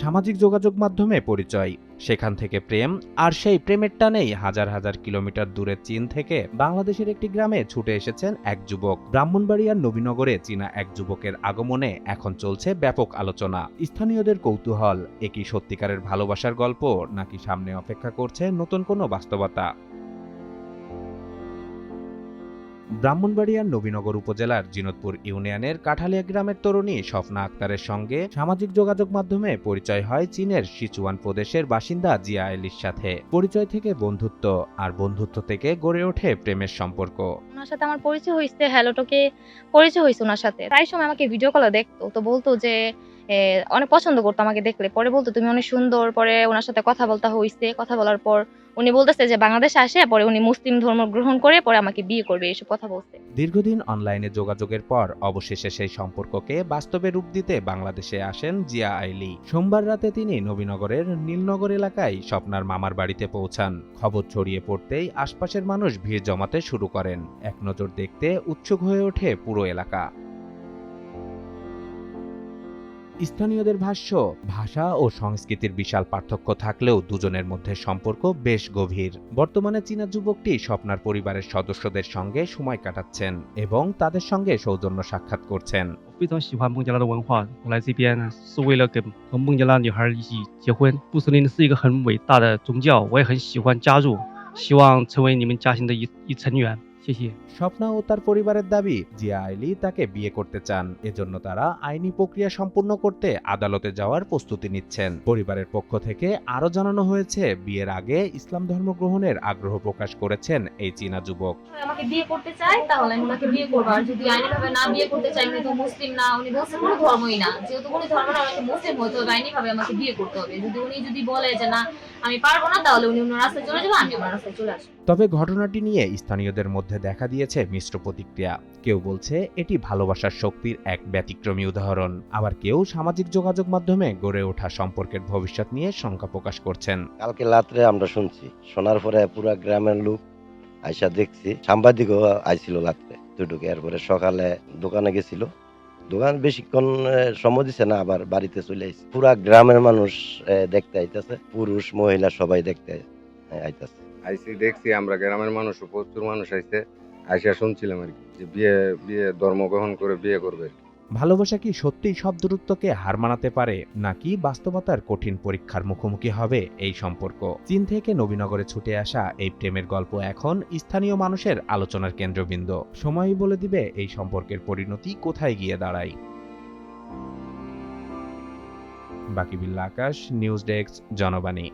সামাজিক যোগাযোগ মাধ্যমে পরিচয়, সেখান থেকে প্রেম, আর সেই প্রেমের টানেই হাজার হাজার কিলোমিটার দূরে চীন থেকে বাংলাদেশের একটি গ্রামে ছুটে এসেছেন এক যুবক। ব্রাহ্মণবাড়িয়ার নবীনগরে চীনা এক যুবকের আগমনে এখন চলছে ব্যাপক আলোচনা। স্থানীয়দের কৌতূহল, এ কি সত্যিকারের ভালোবাসার গল্প, নাকি সামনে অপেক্ষা করছে নতুন কোনো বাস্তবতা? ব্রাহ্মণবাড়িয়ার নবীনগর উপজেলার জিনতপুর ইউনিয়নের কাঠালিয়া গ্রামের তরুণী স্বপ্না আক্তারের সঙ্গে সামাজিক যোগাযোগ মাধ্যমে পরিচয় হয় চীনের সিচুয়ান প্রদেশের বাসিন্দা জিয়া আইলির সাথে। পরিচয় থেকে বন্ধুত্ব, আর বন্ধুত্ব থেকে গড়ে ওঠে প্রেমের সম্পর্ক। ওনার সাথে আমার পরিচয় হইছে, হ্যালোটকে পরিচয় হইছে ওনার সাথে। প্রায় সময় আমাকে ভিডিও কলে দেখতো, তো বলতো যে অনেক পছন্দ করতো আমাকে দেখলে। পরে বলতো তুমি অনেক সুন্দর। পরে ওনার সাথে কথা বলতে হইছে। কথা বলার পর উনি বলতেছে যে বাংলাদেশে আসে, পরে উনি মুসলিম ধর্ম গ্রহণ করে পরে আমাকে বিয়ে করবে, এসব কথা বলছে। দীর্ঘদিন অনলাইনে যোগাযোগের পর অবশেষে সেই সম্পর্ককে বাস্তবে রূপ দিতে বাংলাদেশে আসেন জিয়া আইলি। সোমবার রাতে তিনি নবীনগরের নীলনগর এলাকায় স্বপ্নার মামার বাড়িতে পৌঁছান। খবর ছড়িয়ে পড়তেই আশপাশের মানুষ ভিড় জমাতে শুরু করেন। এক নজর দেখতে উৎসুক হয়ে ওঠে পুরো এলাকা। স্থানীয়দের ভাষ্য, ভাষা ও সংস্কৃতির বিশাল পার্থক্য থাকলেও দুজনের মধ্যে সম্পর্ক বেশ গভীর। বর্তমানে চীনা যুবকটি স্বপ্নার পরিবারের সদস্যদের সঙ্গে সময় কাটাচ্ছেন এবং তাদের সঙ্গে সৌজন্য সাক্ষাৎ করছেন।非常喜欢孟加拉的文化，我来这边呢是为了跟和孟加拉女孩一起结婚。穆斯林是一个很伟大的宗教，我也很喜欢加入，希望成为你们家庭的一成员。谢谢。স্বপ্না ও তার পরিবারের দাবি, জিয়া আইলি তাকে বিয়ে করতে চান। এজন্য তারা আইনি প্রক্রিয়া সম্পূর্ণ করতে আদালতে যাওয়ার প্রস্তুতি নিচ্ছেন। পরিবারের পক্ষ থেকে আরও জানানো হয়েছে, বিয়ের আগে ইসলাম ধর্ম গ্রহণের আগ্রহ প্রকাশ করেছেন এই চীনা যুবক। আমাকে বিয়ে করতে চায় তাহলে আমি ওনাকে বিয়ে করবো, আর যদি আইনিভাবে না বিয়ে করতে চাই, উনি তো মুসলিম না, উনি বলছে কোনো ধর্মই না, যেহেতু কোনো ধর্ম না, আমাকে মুসলিম হতে হবে, আইনিভাবে আমাকে বিয়ে করতে হবে। উনি বলে যে না আমি পারবো না, তাহলে উনি অন্য রাস্তায় চলে যাবে, আমি আমার রাস্তায় চলে আসবো। তবে ঘটনাটি নিয়ে স্থানীয়দের মধ্যে দেখা দিয়েছে মিশ্র প্রতিক্রিয়া। কেউ বলছে এটি ভালোবাসার শক্তির এক ব্যতিক্রমী উদাহরণ, আবার কেউ সামাজিক যোগাযোগ মাধ্যমে গড়ে ওঠা সম্পর্কের ভবিষ্যৎ নিয়ে শঙ্কা প্রকাশ করছেন। কালকে রাত্রে আমরা শুনছি, শোনার পরে পুরা গ্রামের লোক আইসা দেখছি, সাংবাদিকও আইছিল রাত্রে দুটোকে। এরপরে সকালে দোকানে গেছিল, দোকান বেশিক্ষণ সময় দিছে না, আবার বাড়িতে চলে আইছে। পুরা গ্রামের মানুষ দেখতে আইতাছে, পুরুষ মহিলা সবাই দেখতে আইতাছে। আইসি দেখছি আমরা, গ্রামের মানুষ প্রচুর মানুষ আইছে, আইসা শুনছিলাম আর কি যে বিয়ে ধর্ম গ্রহণ করে বিয়ে করবে। ভালোবাসা কি সত্যিই সব দূরত্বকে হার মানাতে পারে, নাকি বাস্তবতার কঠিন পরীক্ষার মুখোমুখি হবে এই সম্পর্ক? চীন থেকে নবীনগরে ছুটে আসা এই প্রেমের গল্প এখন স্থানীয় মানুষের আলোচনার কেন্দ্রবিন্দু। সময়ই বলে দিবে এই সম্পর্কের পরিণতি কোথায় গিয়ে দাঁড়ায়। বাকিবিল্লা আকাশ, নিউজ ডেস্ক, জনবাণী।